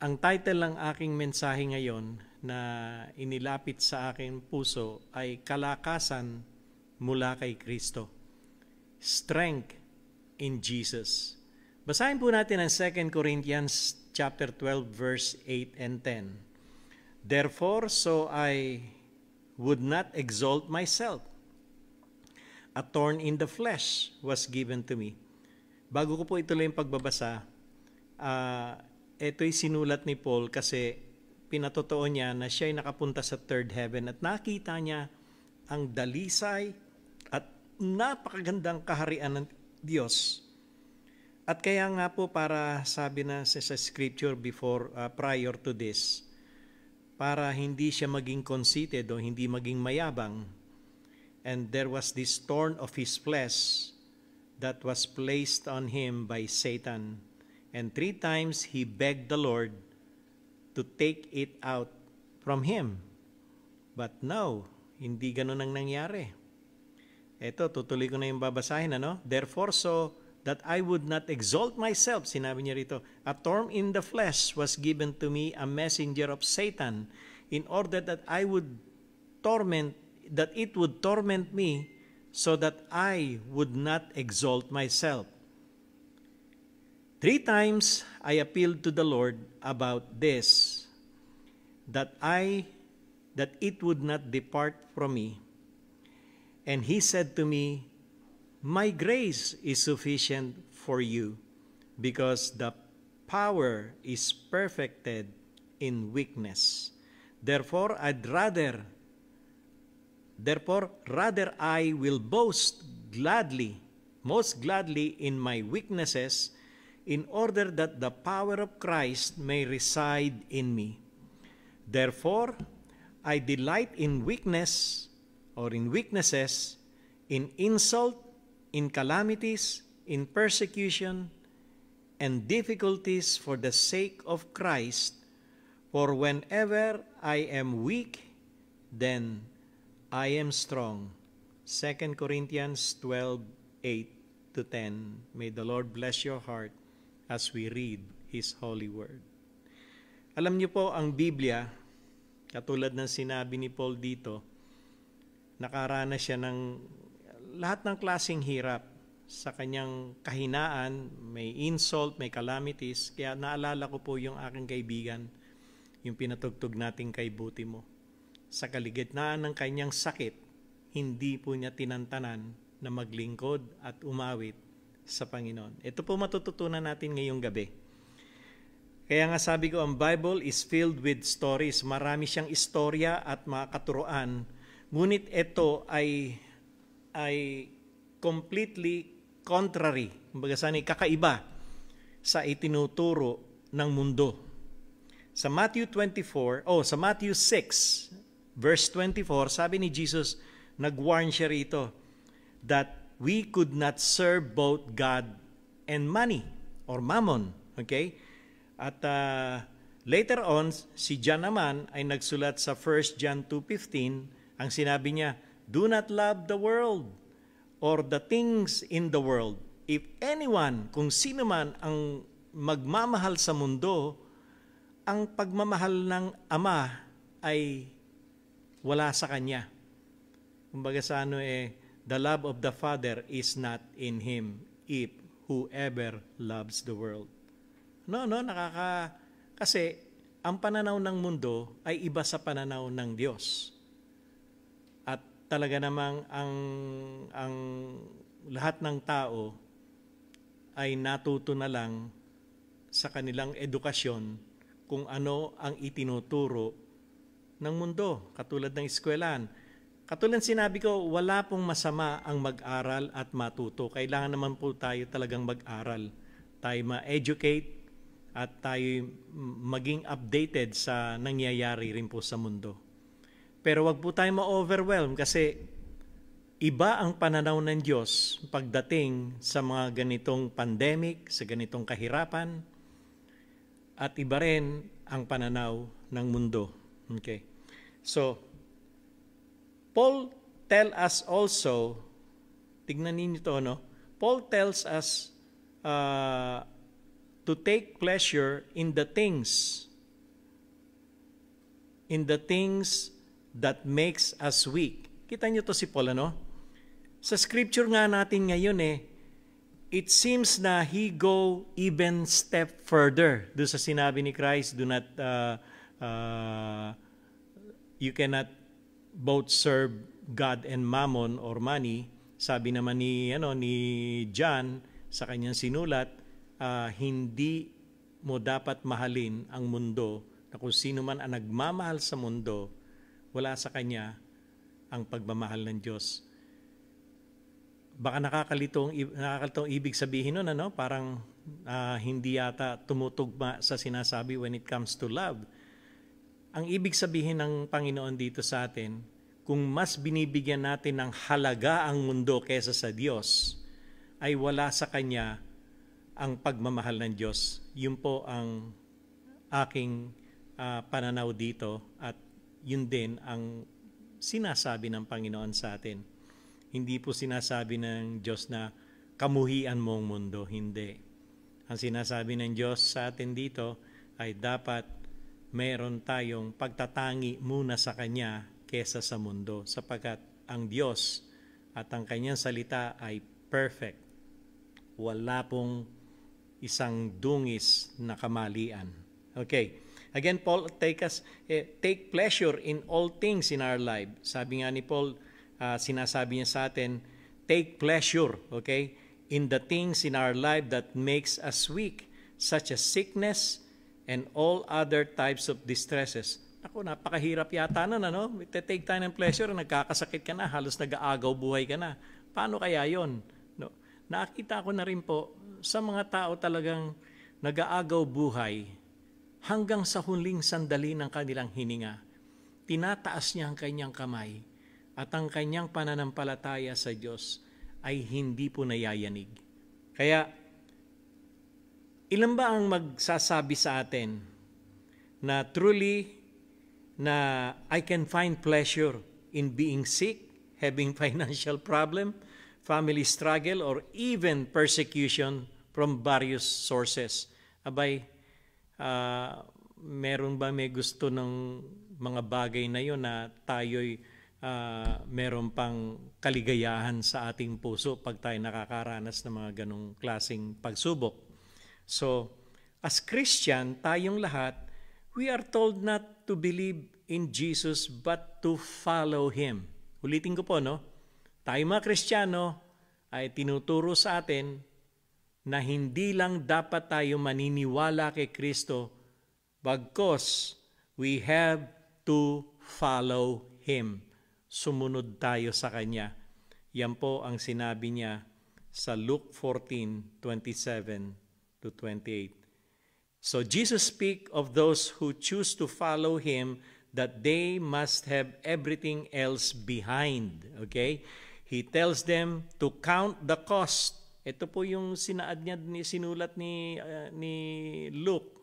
Ang title ng aking mensahe ngayon na inilapit sa aking puso ay Kalakasan mula kay Kristo. Strength in Jesus. Basahin po natin ang 2 Corinthians chapter 12 verse 8 and 10. Therefore, so I would not exalt myself. A thorn in the flesh was given to me. Bago ko po ituloy yung pagbabasa, ito'y sinulat ni Paul kasi pinatotoo niya na siya ay nakapunta sa third heaven at nakita niya ang dalisay at napakagandang kaharian ng Diyos. At kaya nga po para sabi na sa scripture prior to this, para hindi siya maging conceited o hindi maging mayabang, and there was this thorn of his flesh that was placed on him by Satan. And 3 times he begged the Lord to take it out from him. But no, hindi ganun ang nangyari. Ito, tutuloy ko na yung babasahin, ano? Therefore, so that I would not exalt myself, sinabi niya rito, a thorn in the flesh was given to me, a messenger of Satan, in order that it would torment me, so that I would not exalt myself. 3 times I appealed to the Lord about this, that it would not depart from me. And he said to me, my grace is sufficient for you, because the power is perfected in weakness. Therefore rather I will boast gladly, most gladly in my weaknesses, in order that the power of Christ may reside in me. Therefore, I delight in weakness or in weaknesses, in insult, in calamities, in persecution, and difficulties for the sake of Christ. For whenever I am weak, then I am strong. 2 Corinthians 12:8 to 10. May the Lord bless your heart as we read His holy word. Alam niyo po, ang Biblia, katulad ng sinabi ni Paul dito, nakaranas siya ng lahat ng klaseng hirap sa kanyang kahinaan, may insult, may calamities. Kaya naalala ko po yung aking kaibigan, yung pinatugtog nating Kay Buti Mo. Sa kaligitnaan ng kanyang sakit, hindi po niya tinantanan na maglingkod at umawit sa Panginoon. Ito po matututunan natin ngayong gabi. Kaya nga sabi ko, ang Bible is filled with stories. Marami siyang istorya at mga katuruan. Ngunit ito ay completely contrary, kumbaga kakaiba sa itinuturo ng mundo. Sa Matthew 6, verse 24, sabi ni Jesus, nag-warn siya rito, that we could not serve both God and money or mammon. Okay? At later on, si John naman ay nagsulat sa 1 John 2:15, ang sinabi niya, do not love the world or the things in the world. If anyone, kung sino man ang magmamahal sa mundo, ang pagmamahal ng Ama ay wala sa kanya. Kumbaga sa the love of the Father is not in him, if whoever loves the world. Kasi ang pananaw ng mundo ay iba sa pananaw ng Diyos. At talaga namang ang lahat ng tao ay natuto na lang sa kanilang edukasyon kung ano ang itinuturo ng mundo, katulad ng eskwelahan. Katulad sinabi ko, wala pong masama ang mag-aral at matuto. Kailangan naman po tayo talagang mag-aral. Tayo ma-educate at tayo maging updated sa nangyayari rin po sa mundo. Pero wag po tayo ma-overwhelm kasi iba ang pananaw ng Diyos pagdating sa mga ganitong pandemic, sa ganitong kahirapan, at iba rin ang pananaw ng mundo. Okay. So, Paul tell us also, tignan ninyo ito, no? Paul tells us to take pleasure in the things in the things that makes us weak. Kita niyo to si Paul, ano? Sa scripture nga natin ngayon it seems na he go even step further. Doon sa sinabi ni Christ, do not, you cannot both serve God and mammon or money. Sabi naman ni John sa kanyang sinulat, hindi mo dapat mahalin ang mundo, na kung sino man ang nagmamahal sa mundo, wala sa kanya ang pagmamahal ng Diyos. Baka nakakalitong ibig sabihin nun, parang hindi yata tumutugma sa sinasabi when it comes to love. Ang ibig sabihin ng Panginoon dito sa atin, kung mas binibigyan natin ng halaga ang mundo kaysa sa Diyos, ay wala sa Kanya ang pagmamahal ng Diyos. Yun po ang aking pananaw dito, at yun din ang sinasabi ng Panginoon sa atin. Hindi po sinasabi ng Diyos na kamuhian mo ang mundo. Hindi. Ang sinasabi ng Diyos sa atin dito ay dapat mayroon tayong pagtatangi muna sa Kanya kesa sa mundo, sapagkat ang Diyos at ang Kanyang salita ay perfect. Wala pong isang dungis na kamalian. Okay. Again, Paul take pleasure in all things in our life. Sabi nga ni Paul, sinasabi niya sa atin, take pleasure, okay, in the things in our life that makes us weak, such as sickness and all other types of distresses. Ako, napakahirap yata nun, take tayo ng pleasure, nagkakasakit ka na, halos nag-aagaw buhay ka na. Paano kaya yon? Nakita ko na rin po, sa mga tao talagang nag-aagaw buhay, hanggang sa huling sandali ng kanilang hininga, tinataas niya ang kanyang kamay, at ang kanyang pananampalataya sa Diyos ay hindi po nayayanig. Kaya, ilan ba ang magsasabi sa atin na truly na I can find pleasure in being sick, having financial problem, family struggle, or even persecution from various sources? Abay, meron ba may gusto ng mga bagay na yun na tayo'y meron pang kaligayahan sa ating puso pag tayo nakakaranas ng mga ganong klaseng pagsubok? So, as Christian, tayong lahat, we are told not to believe in Jesus but to follow Him. Ulitin ko po, tayo mga Kristiyano ay tinuturo sa atin na hindi lang dapat tayo maniniwala kay Kristo, bagkus we have to follow Him. Sumunod tayo sa Kanya. Yan po ang sinabi niya sa Luke 14:27 to 28. So Jesus speak of those who choose to follow Him that they must have everything else behind. Okay? He tells them to count the cost. Ito po yung sinulat ni Luke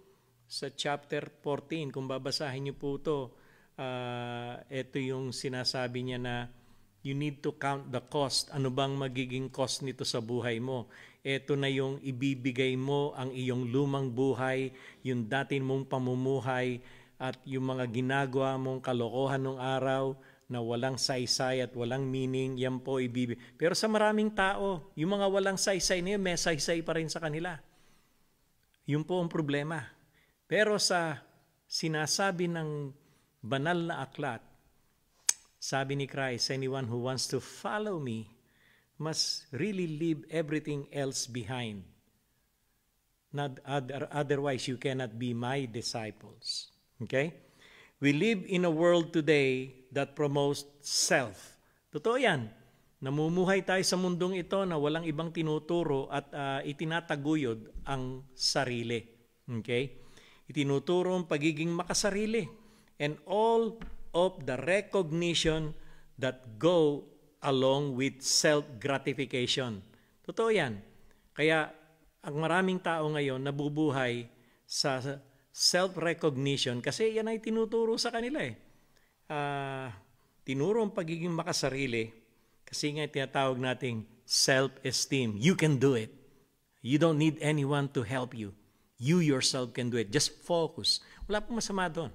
sa chapter 14. Kung babasahin niyo po ito, ito yung sinasabi niya na you need to count the cost. Ano bang magiging cost nito sa buhay mo? Ito na yung ibibigay mo ang iyong lumang buhay, yung dati mong pamumuhay, at yung mga ginagawa mong kalokohan ng araw na walang saysay at walang meaning, yan po ibibigay. Pero sa maraming tao, yung mga walang saysay na yun, may saysay pa rin sa kanila. Yun po ang problema. Pero sa sinasabi ng banal na aklat, sabi ni Christ, anyone who wants to follow me must really leave everything else behind. Otherwise, you cannot be my disciples. Okay? We live in a world today that promotes self. Totoo yan. Namumuhay tayo sa mundong ito na walang ibang tinuturo at itinataguyod ang sarili. Okay? Itinuturo ang pagiging makasarili and all of the recognition that go along with self-gratification. Totoo yan. Kaya ang maraming tao ngayon nabubuhay sa self-recognition kasi yan ay tinuturo sa kanila tinuro ang pagiging makasarili kasi nga tinatawag nating self-esteem. You can do it. You don't need anyone to help you. You yourself can do it. Just focus. Wala pong masama doon.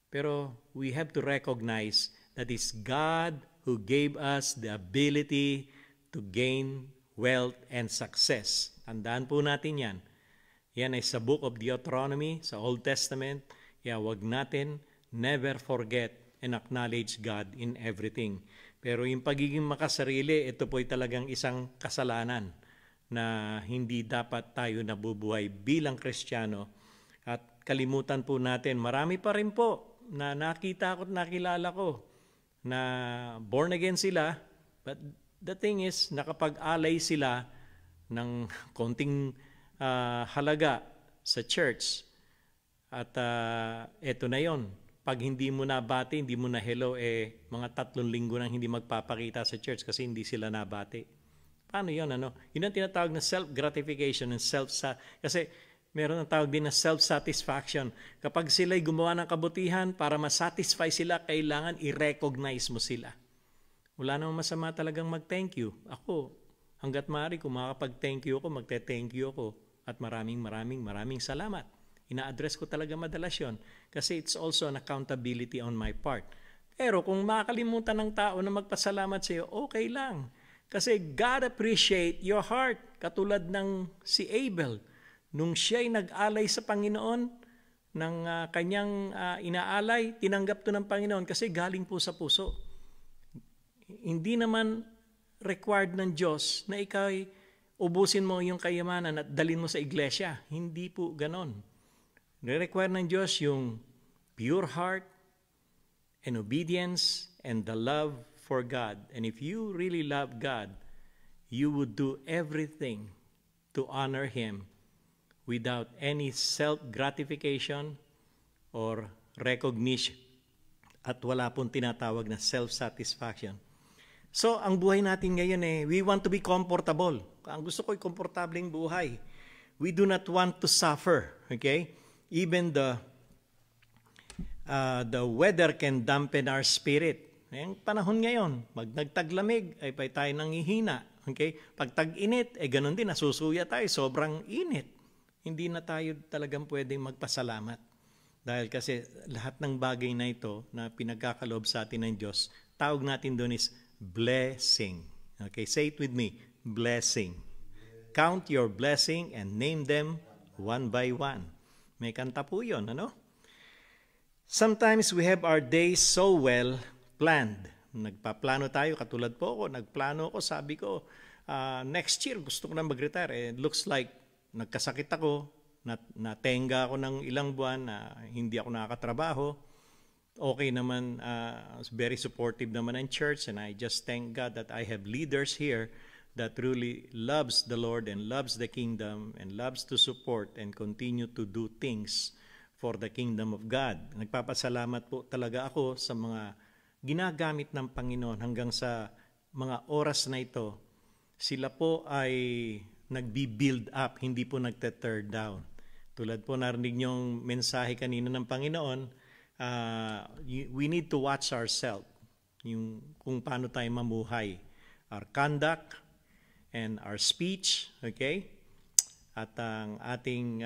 Pero we have to recognize that it's God who gave us the ability to gain wealth and success. Tandaan po natin yan. Yan ay sa Book of Deuteronomy, sa Old Testament. Kaya wag natin never forget and acknowledge God in everything. Pero yung pagiging makasarili, ito po'y talagang isang kasalanan na hindi dapat tayo nabubuhay bilang Kristiyano. At kalimutan po natin, marami pa rin po na nakita ko at nakilala ko na born again sila, but the thing is, nakapag-alay sila ng konting halaga sa church. At eto na yon. Pag hindi mo nabati, hindi mo na hello, mga 3 linggo nang hindi magpapakita sa church kasi hindi sila nabati. Paano yun? Yun ang tinatawag na self-gratification and kasi meron ang tawag din na self-satisfaction. Kapag sila'y gumawa ng kabutihan, para masatisfy sila, kailangan i-recognize mo sila. Wala namang masama talagang mag-thank you. Ako, hanggat maaari, kung makakapag-thank you ako, magte-thank you ako. At maraming salamat. Ina-address ko talaga madalas yun. Kasi it's also an accountability on my part. Pero kung makakalimutan ng tao na magpasalamat sa iyo, okay lang. Kasi God appreciate your heart. Katulad ng si Abel. Nung siya'y nag-alay sa Panginoon, ng kanyang inaalay, tinanggap to ng Panginoon kasi galing po sa puso. Hindi naman required ng Diyos na ikaw ubusin mo yung kayamanan at dalhin mo sa iglesia. Hindi po ganon. Require ng Diyos yung pure heart and obedience and the love for God. And if you really love God, you would do everything to honor Him without any self-gratification or recognition. At wala pong tinatawag na self-satisfaction. So, ang buhay natin ngayon we want to be comfortable. Ang gusto ko ay komportableng buhay. We do not want to suffer, okay? Even the weather can dampen our spirit. Ang panahon ngayon, nagtaglamig, ay tayo nanghihina. Okay? Pag tag-init, ganun din, nasusuya tayo, sobrang init. Hindi na tayo talagang pwedeng magpasalamat. Dahil kasi lahat ng bagay na ito na pinagkakaloob sa atin ng Diyos, tawag natin doon is blessing. Okay? Say it with me, blessing. Count your blessing and name them one by one. May kanta po yun, Sometimes we have our days so well planned. Nagpaplano tayo, katulad po ako, nagplano ako, sabi ko, next year gusto ko na mag-retire. It looks like nagkasakit ako, natenga ako ng ilang buwan na hindi ako nakakatrabaho. Okay naman, very supportive naman ng church, and I just thank God that I have leaders here that really loves the Lord and loves the kingdom and loves to support and continue to do things for the kingdom of God. Nagpapasalamat po talaga ako sa mga ginagamit ng Panginoon hanggang sa mga oras na ito. Sila po ay nagbi-build up, hindi po nagte-tear down. Tulad po narinig niyong mensahe kanina ng Panginoon, we need to watch ourselves, yung kung paano tayo mamuhay. Our conduct, and our speech, okay? At ang ating,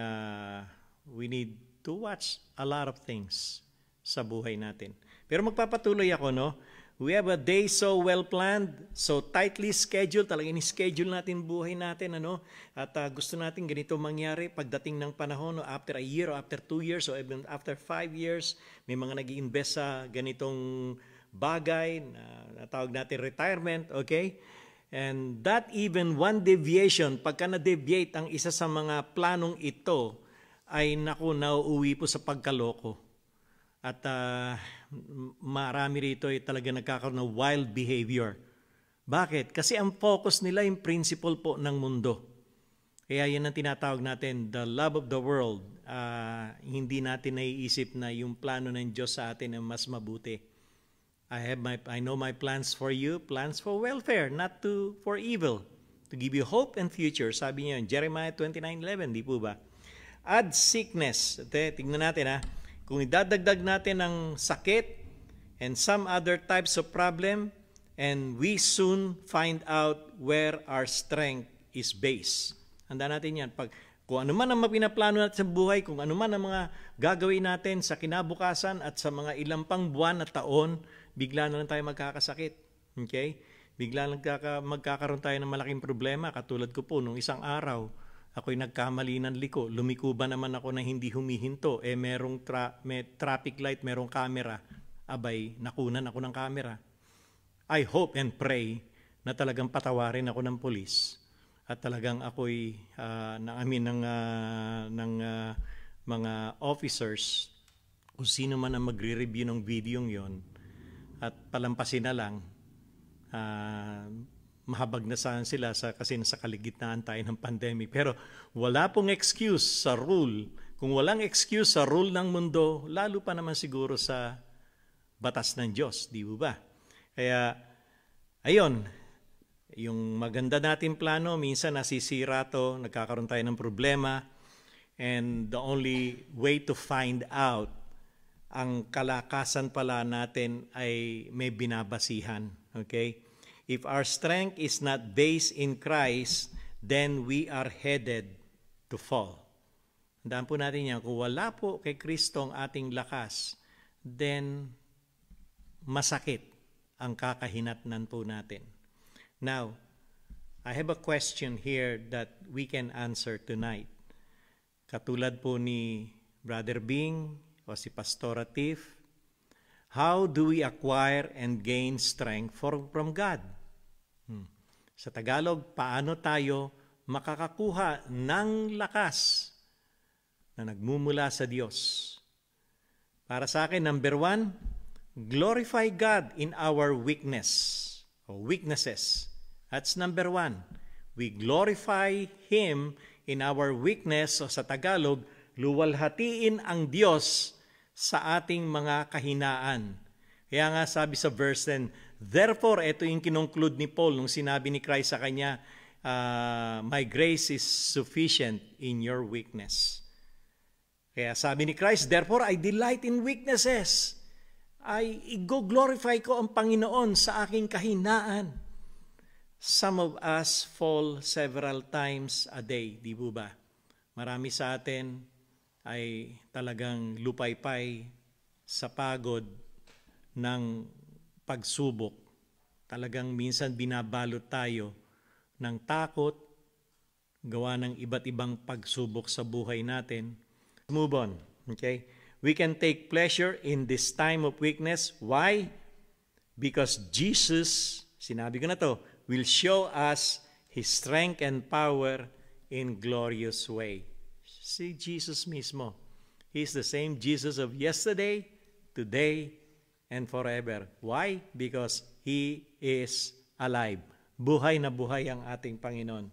we need to watch a lot of things sa buhay natin. Pero magpapatuloy ako, We have a day so well planned, so tightly scheduled, talagang in-schedule natin buhay natin, At gusto natin ganito mangyari pagdating ng panahon, after a year, or after 2 years, or even after 5 years, may mga nag-i-invest sa ganitong bagay, na tawag natin retirement, okay? And that even one deviation, pagka na-deviate ang isa sa mga planong ito, ay nauuwi po sa pagkaloko. At marami rito ay talaga nagkakaroon ng wild behavior. Bakit? Kasi ang focus nila yung principle po ng mundo. Kaya yan ang tinatawag natin, the love of the world. Hindi natin naiisip na yung plano ng Diyos sa atin ay mas mabuti. I know my plans for you, plans for welfare, not for evil, to give you hope and future. Sabi niya, Jeremiah 29:11, di po ba? Add sickness. Tingnan natin Kung idadagdag natin ang sakit and some other types of problem, and we soon find out where our strength is based. Handa natin yan. Kung ano man ang mapinaplano natin sa buhay, kung ano man ang mga gagawin natin sa kinabukasan at sa mga ilang pang buwan at taon, bigla na lang tayo magkakasakit. Okay? Bigla lang magkakaroon tayo ng malaking problema. Katulad ko po, nung isang araw, ako'y nagkamali ng liko. Lumiko ba naman ako na hindi humihinto? May traffic light, merong camera. Abay, nakunan ako ng camera. I hope and pray na talagang patawarin ako ng pulis. At talagang ako'y ng mga officers, kung sino man ang magre-review ng video yon at palampasin na lang, mahabag na saan sila kasi nasa kaligitnaan tayo ng pandemic. Pero wala pong excuse sa rule. Kung walang excuse sa rule ng mundo, lalo pa naman siguro sa batas ng Diyos, di ba? Kaya, ayon, yung maganda nating plano, minsan nasisira to, nagkakaroon tayo ng problema, and the only way to find out ang kalakasan pala natin ay may binabasihan. Okay? If our strength is not based in Christ, then we are headed to fall. Tandaan po natin yan, kung wala po kay Kristo ang ating lakas, then masakit ang kakahinatnan po natin. Now, I have a question here that we can answer tonight. Katulad po ni Brother Bing o si Pastora Tiff, how do we acquire and gain strength from God? Sa Tagalog, paano tayo makakakuha ng lakas na nagmumula sa Diyos? Para sa akin, number 1, glorify God in our weakness or weaknesses. That's number 1. We glorify Him in our weakness, o sa Tagalog, luwalhatiin ang Diyos sa ating mga kahinaan. Kaya nga sabi sa verse 10, therefore, ito yung kinongclude ni Paul nung sinabi ni Christ sa kanya, my grace is sufficient in your weakness. Kaya sabi ni Christ, therefore, I delight in weaknesses. I-glorify ko ang Panginoon sa aking kahinaan. Some of us fall several times a day, di ba? Marami sa atin ay talagang lupaypay sa pagod ng pagsubok. Talagang minsan binabalot tayo ng takot, gawa ng iba't ibang pagsubok sa buhay natin. Move on, okay? We can take pleasure in this time of weakness. Why? Because Jesus, sinabi ko na to, will show us His strength and power in glorious way. Si Jesus mismo. He's the same Jesus of yesterday, today, and forever. Why? Because He is alive. Buhay na buhay ang ating Panginoon.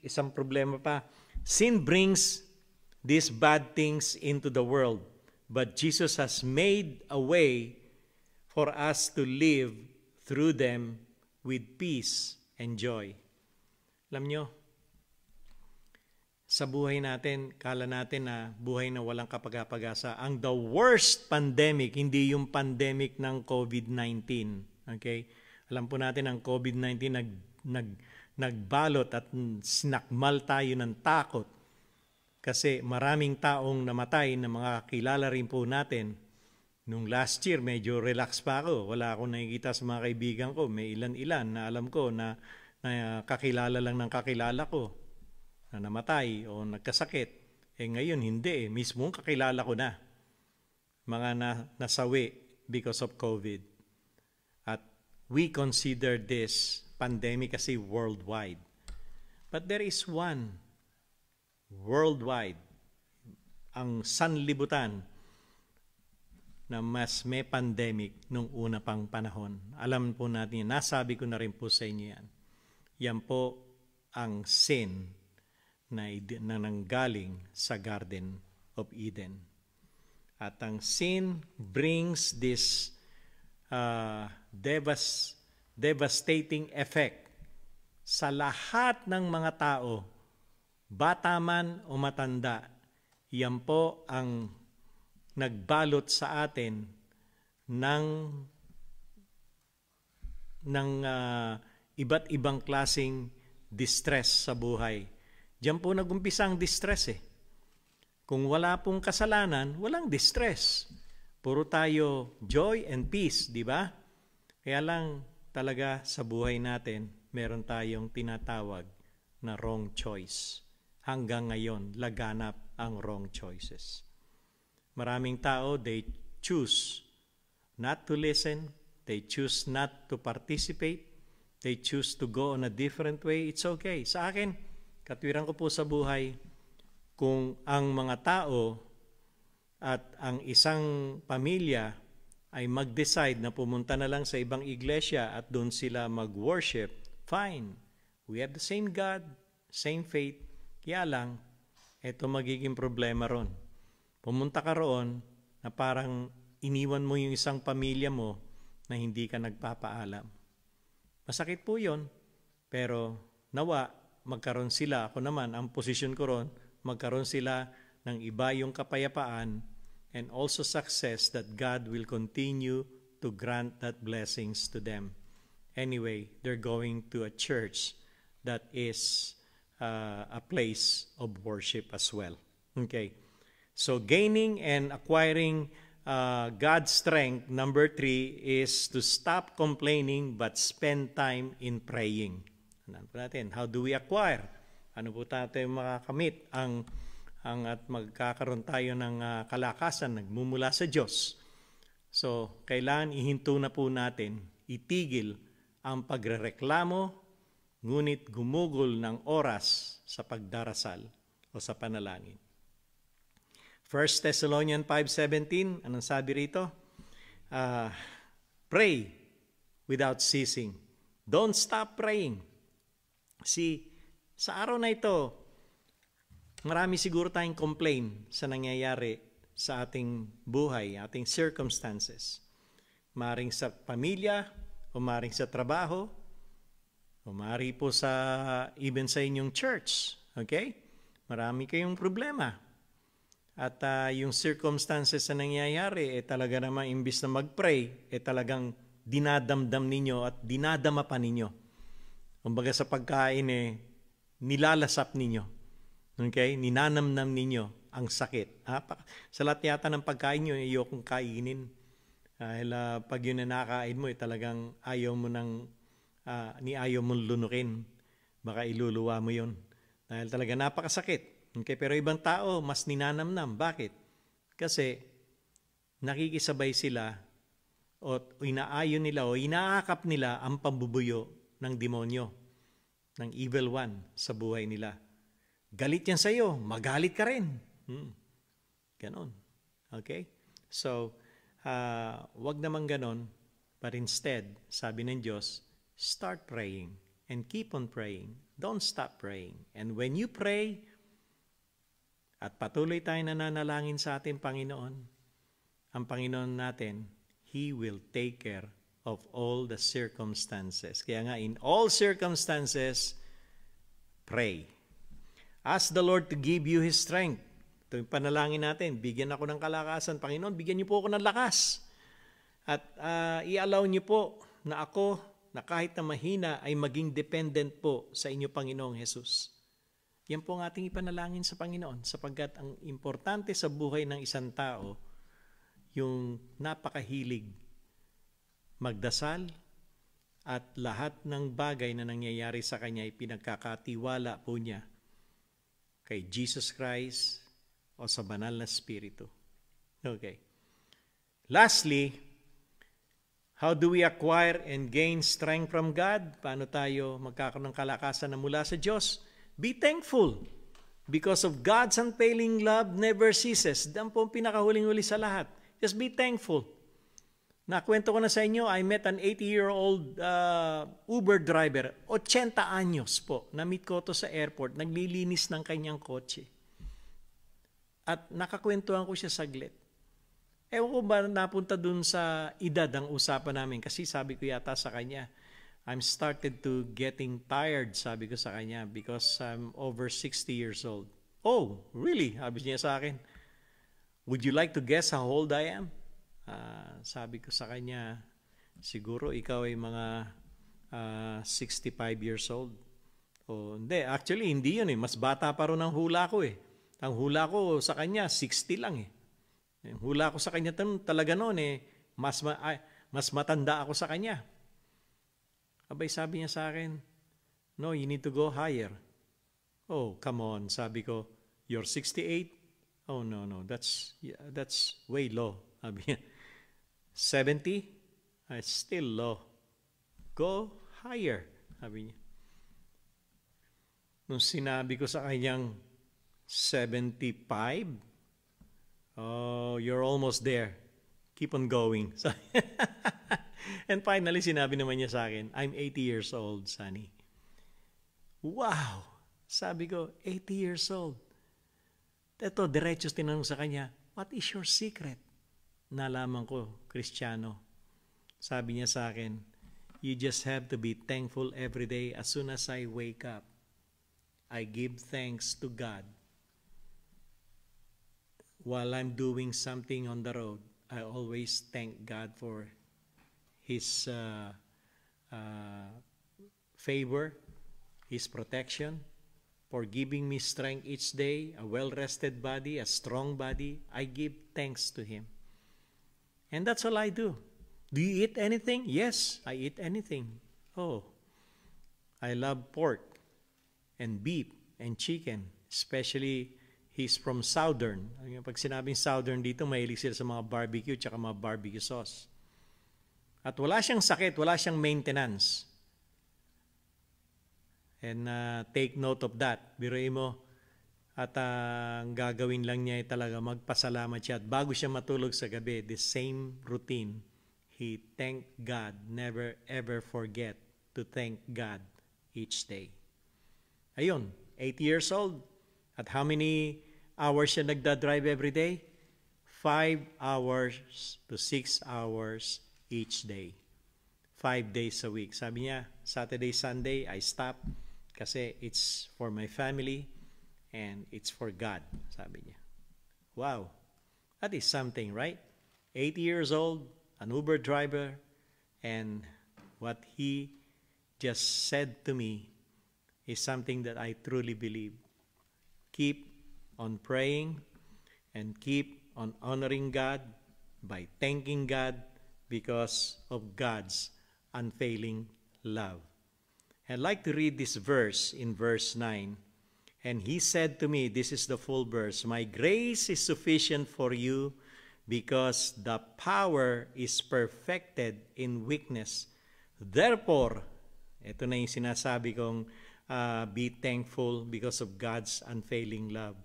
Isang problema pa. Sin brings these bad things into the world, but Jesus has made a way for us to live through them with peace and joy. Alam nyo, sa buhay natin, kala natin na buhay na walang kapag-pag-asa. Ang the worst pandemic, hindi yung pandemic ng COVID-19. Okay? Alam po natin ang COVID-19 nagbalot at sinakmal tayo ng takot. Kasi maraming taong namatay na mga kilala rin po natin. Nung last year, medyo relax pa ako. Wala akong nakikita sa mga kaibigan ko. May ilan-ilan na alam ko na kakilala lang ng kakilala ko na namatay o nagkasakit. Ngayon, hindi. Mismo kakilala ko na. Mga nasawi because of COVID. At we consider this pandemic kasi worldwide. But there is one worldwide, ang sanlibutan, na mas may pandemic nung una pang panahon. Alam po natin yan. Nasabi ko na rin po sa inyo yan. Yan po ang sin na nanggaling sa Garden of Eden. At ang sin brings this devastating effect sa lahat ng mga tao, bata man o matanda. Yan po ang nagbalot sa atin ng iba't ibang klaseng distress sa buhay. Diyan po nag-umpisa ang distress eh. Kung wala pong kasalanan, walang distress. Puro tayo joy and peace, di ba? Kaya lang talaga sa buhay natin, meron tayong tinatawag na wrong choice. Hanggang ngayon, laganap ang wrong choices. Maraming tao, they choose not to listen, they choose not to participate, they choose to go on a different way. It's okay. Sa akin, katwiran ko po sa buhay, kung ang mga tao at ang isang pamilya ay mag-decide na pumunta na lang sa ibang iglesia at doon sila mag-worship, fine. We have the same God, same faith. Kaya lang, ito magiging problema ron. Pumunta ka roon na parang iniwan mo yung isang pamilya mo na hindi ka nagpapaalam. Masakit po yun, pero nawa, magkaroon sila, ako naman, ang posisyon ko ron, magkaroon sila ng iba yung kapayapaan and also success that God will continue to grant that blessings to them. Anyway, they're going to a church that is a place of worship as well. Okay. So gaining and acquiring God's strength, number 3, is to stop complaining but spend time in praying. Ano po natin? How do we acquire? Ano po tayo makakamit at magkakaroon tayo ng kalakasan nagmumula sa Diyos? So, kailangan ihinto na po natin, itigil ang pagrereklamo, ngunit gumugol ng oras sa pagdarasal o sa panalangin. 1 Thessalonians 5:17, anong sabi rito? Pray without ceasing. Don't stop praying. See, sa araw na ito, marami siguro tayong complain sa nangyayari sa ating buhay, ating circumstances. Maring sa pamilya, o maring sa trabaho, o mari po even sa inyong church. Okay? Marami kayong problema. At yung circumstances na nangyayari, talaga naman imbis na mag-pray, talagang dinadamdam ninyo at dinadama pa ninyo. Kumbaga sa pagkain, nilalasap ninyo. Okay? Ninanamnam ninyo ang sakit. Sa lahat yata ng pagkain nyo, ayokong kainin. Dahil pag yun na nakain mo, talagang ayaw mo ayaw mong lunukin. Baka iluluwa mo yun. Dahil talaga napakasakit. Okay? Pero ibang tao, mas ninanamnam. Bakit? Kasi nakikisabay sila o inaayon nila o inaakap nila ang pambubuyo ng demonyo, ng evil one sa buhay nila. Galit yan sa iyo, magalit ka rin. Ganon. Okay? So, wag naman ganon, but instead, sabi ng Diyos, start praying and keep on praying. Don't stop praying. And when you pray, at patuloy tayo nananalangin sa ating Panginoon, ang Panginoon natin, He will take care of all the circumstances. Kaya nga, in all circumstances, pray. Ask the Lord to give you His strength. Ito yung panalangin natin. Bigyan ako ng kalakasan. Panginoon, bigyan niyo po ako ng lakas. At i-allow niyo po na ako, na kahit na mahina, ay maging dependent po sa inyo, Panginoong Jesus. Yan po ang ating ipanalangin sa Panginoon, sapagkat ang importante sa buhay ng isang tao, yung napakahilig magdasal at lahat ng bagay na nangyayari sa kanya ay pinagkakatiwala po niya kay Jesus Christ o sa banal na Espiritu. Okay. Lastly, how do we acquire and gain strength from God? Paano tayo magkakaroon ng kalakasan na mula sa Diyos? Be thankful because of God's unfailing love never ceases. Yan po ang pinakahuling-huli sa lahat. Just be thankful. Nakwento ko na sa inyo, I met an 80-year-old Uber driver. 80 anyos po. Na-meet ko to sa airport. Naglilinis ng kanyang kotse. At nakakwentuhan ko siya saglit. Ewan ko ba napunta dun sa edad ang usapan namin. Kasi sabi ko yata sa kanya, I'm started to getting tired, sabi ko sa kanya, because I'm over 60 years old. Oh, really? Sabi niya sa akin. Would you like to guess how old I am? Sabi ko sa kanya, siguro ikaw ay mga 65 years old O, hindi. Actually, hindi yun eh. Mas bata pa rin ang hula ko eh. Ang hula ko sa kanya, 60 lang eh. Ang hula ko sa kanya talaga noon eh, mas matanda ako sa kanya. Abay, sabi niya sa akin, no, you need to go higher. Oh, come on, sabi ko, you're 68? Oh, no, that's way low. Sabi niya, 70? It's still low. Go higher, sabi niya. Nung sinabi ko sa kanyang 75, oh, you're almost there. Keep on going. And finally, sinabi naman niya sa akin, I'm 80 years old, Sonny. Wow! Sabi ko, 80 years old. Ito, diretso tinanong sa kanya, what is your secret? Nalaman ko, Kristiyano. Sabi niya sa akin, you just have to be thankful every day. As soon as I wake up, I give thanks to God. While I'm doing something on the road, I always thank God for His favor, His protection, for giving me strength each day, a well-rested body, a strong body. I give thanks to Him. And that's all I do. Do you eat anything? Yes, I eat anything. Oh, I love pork and beef and chicken, especially he's from Southern. Pag sinabing Southern dito, mahilig sila sa mga barbecue tsaka mga barbecue sauce. At wala siyang sakit, wala siyang maintenance. And take note of that. Biruin mo. At ang gagawin lang niya ay talaga magpasalamat siya. At bago siya matulog sa gabi, the same routine. He thanked God. Never ever forget to thank God each day. Ayun, 80 years old. At how many hours siya nagda-drive every day? 5 hours to 6 hours each day. 5 days a week. Sabi niya, Saturday, Sunday, I stop kasi it's for my family and it's for God, sabi niya. Wow, that is something, right? 80 years old, an Uber driver, and what he just said to me is something that I truly believe. Keep on praying and keep on honoring God by thanking God because of God's unfailing love. I'd like to read this verse in verse 9. And he said to me, this is the full verse, my grace is sufficient for you because the power is perfected in weakness. Therefore, ito na yung sinasabi kong be thankful because of God's unfailing love.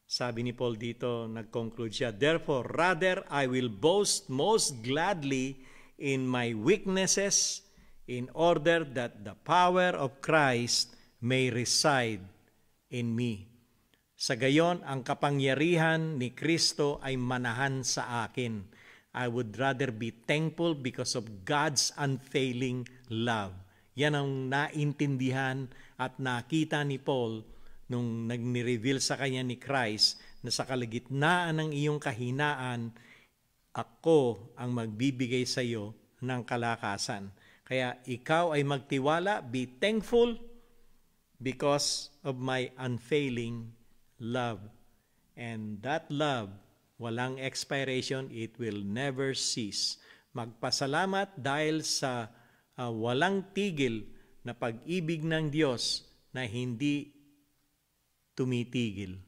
Sabi ni Paul dito, nag-conclude siya, therefore, rather I will boast most gladly in my weaknesses in order that the power of Christ may reside in me. Sa gayon, ang kapangyarihan ni Kristo ay manahan sa akin. I would rather be thankful because of God's unfailing love. Yan ang naintindihan at nakita ni Paul nung nag-reveal sa kanya ni Christ na sa kalagitnaan ng iyong kahinaan, ako ang magbibigay sa iyo ng kalakasan. Kaya ikaw ay magtiwala, be thankful because of my unfailing love. And that love, walang expiration, it will never cease. Magpasalamat dahil sa walang tigil na pag-ibig ng Diyos na hindi tumitigil.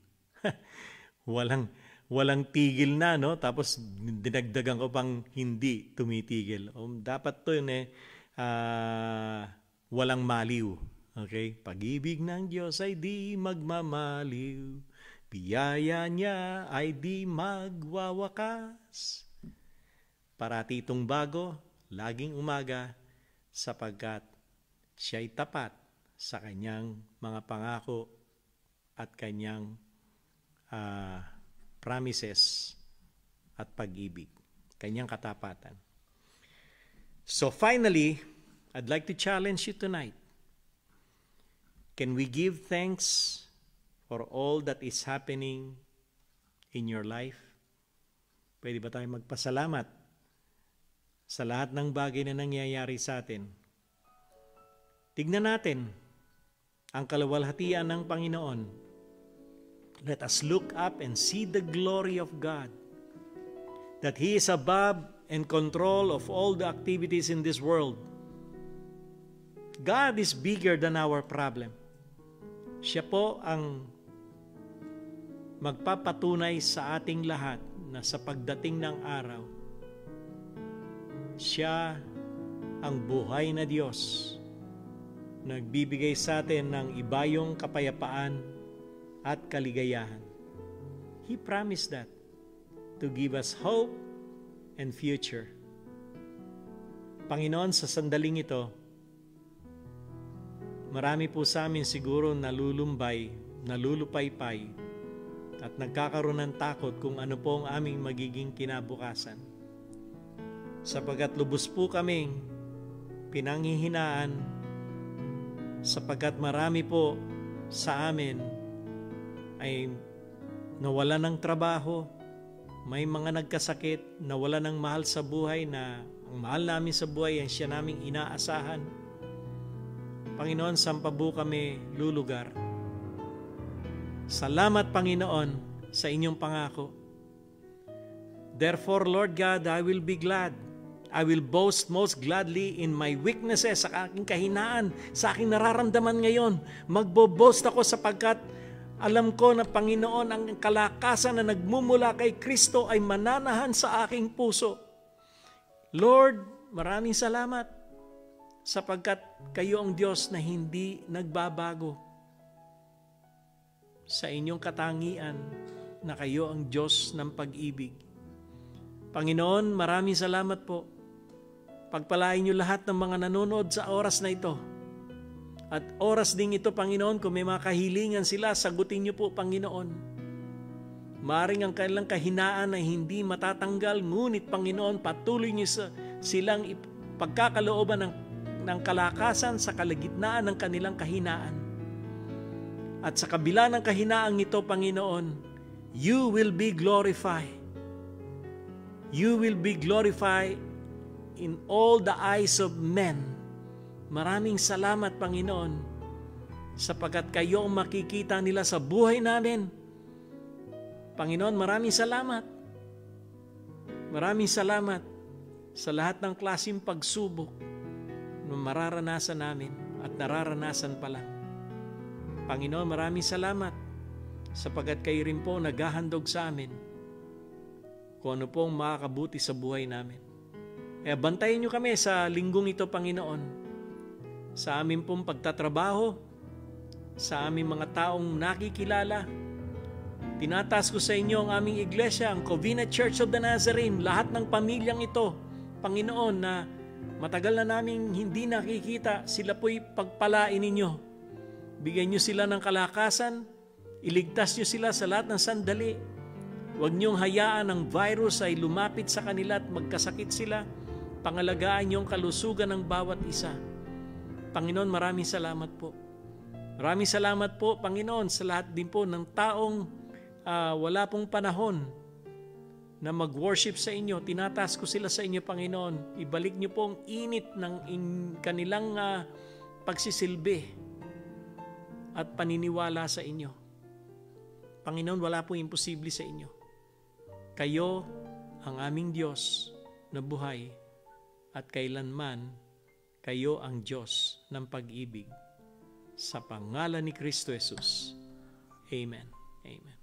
walang tigil na, no? Tapos dinagdagan ko pang hindi tumitigil. Dapat to yun walang maliw. Okay? Pag-ibig ng Diyos ay di magmamaliw. Biyaya niya ay di magwawakas. Parati itong bago, laging umaga, sapagkat siya'y tapat sa kanyang mga pangako at kanyang promises at pag-ibig, kanyang katapatan. So finally, I'd like to challenge you tonight. Can we give thanks for all that is happening in your life? Pwede ba tayo magpasalamat sa lahat ng bagay na nangyayari sa atin? Tignan natin ang kaluwalhatian ng Panginoon. Let us look up and see the glory of God, that He is above and control of all the activities in this world. God is bigger than our problem. Siya po ang magpapatunay sa ating lahat na sa pagdating ng araw, Siya ang buhay na Diyos, nagbibigay sa atin ng ibayong kapayapaan at kaligayahan. He promised that to give us hope and future. Panginoon, sa sandaling ito, marami po sa amin siguro nalulupaypay at nagkakaroon ng takot kung ano po ang aming magiging kinabukasan. Sapagkat lubos po kaming pinanghihinaan, sapagkat marami po sa amin ay nawala ng trabaho, may mga nagkasakit, nawala ng mahal sa buhay na ang mahal namin sa buhay ay siya naming inaasahan. Panginoon, sampa po kami lulugar. Salamat, Panginoon, sa inyong pangako. Therefore, Lord God, I will be glad. I will boast most gladly in my weaknesses, sa aking kahinaan, sa aking nararamdaman ngayon. Magbo-boast ako sapagkat alam ko na, Panginoon, ang kalakasan na nagmumula kay Kristo ay mananahan sa aking puso. Lord, maraming salamat sapagkat kayo ang Diyos na hindi nagbabago. Sa inyong katangian na kayo ang Diyos ng pag-ibig. Panginoon, maraming salamat po. Pagpalain niyo lahat ng mga nanonood sa oras na ito. At oras ding ito, Panginoon, kung may mga kahilingan sila, sagutin niyo po, Panginoon. Maring ang kanilang kahinaan ay hindi matatanggal, ngunit, Panginoon, patuloy niyo silang pagkakalooban ng kalakasan sa kalagitnaan ng kanilang kahinaan. At sa kabila ng kahinaang ito, Panginoon, you will be glorified. You will be glorified in all the eyes of men. Maraming salamat, Panginoon, sapagkat kayo ang makikita nila sa buhay namin. Panginoon, maraming salamat. Maraming salamat sa lahat ng klaseng pagsubok na mararanasan namin at nararanasan pa lang. Panginoon, maraming salamat sapagkat kayo rin po naghahandog sa amin kung ano pong makakabuti sa buhay namin. Kaya bantayan niyo kami sa linggong ito, Panginoon, sa aming pong pagtatrabaho, sa aming mga taong nakikilala. Tinataas ko sa inyo ang aming iglesia, ang Covina Church of the Nazarene, lahat ng pamilyang ito, Panginoon, na matagal na namin hindi nakikita, sila po'y pagpalain ninyo. Bigyan niyo sila ng kalakasan, iligtas niyo sila sa lahat ng sandali. Huwag niyong hayaan ang virus ay lumapit sa kanila at magkasakit sila. Pangalagaan niyo ang kalusugan ng bawat isa. Panginoon, maraming salamat po. Maraming salamat po, Panginoon, sa lahat din po ng taong wala pong panahon na mag-worship sa inyo. Tinataas ko sila sa inyo, Panginoon. Ibalik niyo po ang init ng kanilang pagsisilbi at paniniwala sa inyo. Panginoon, wala pong imposible sa inyo. Kayo ang aming Diyos na buhay at kailanman kayo ang Diyos ng pag-ibig. Sa pangalan ni Kristo Jesus. Amen. Amen.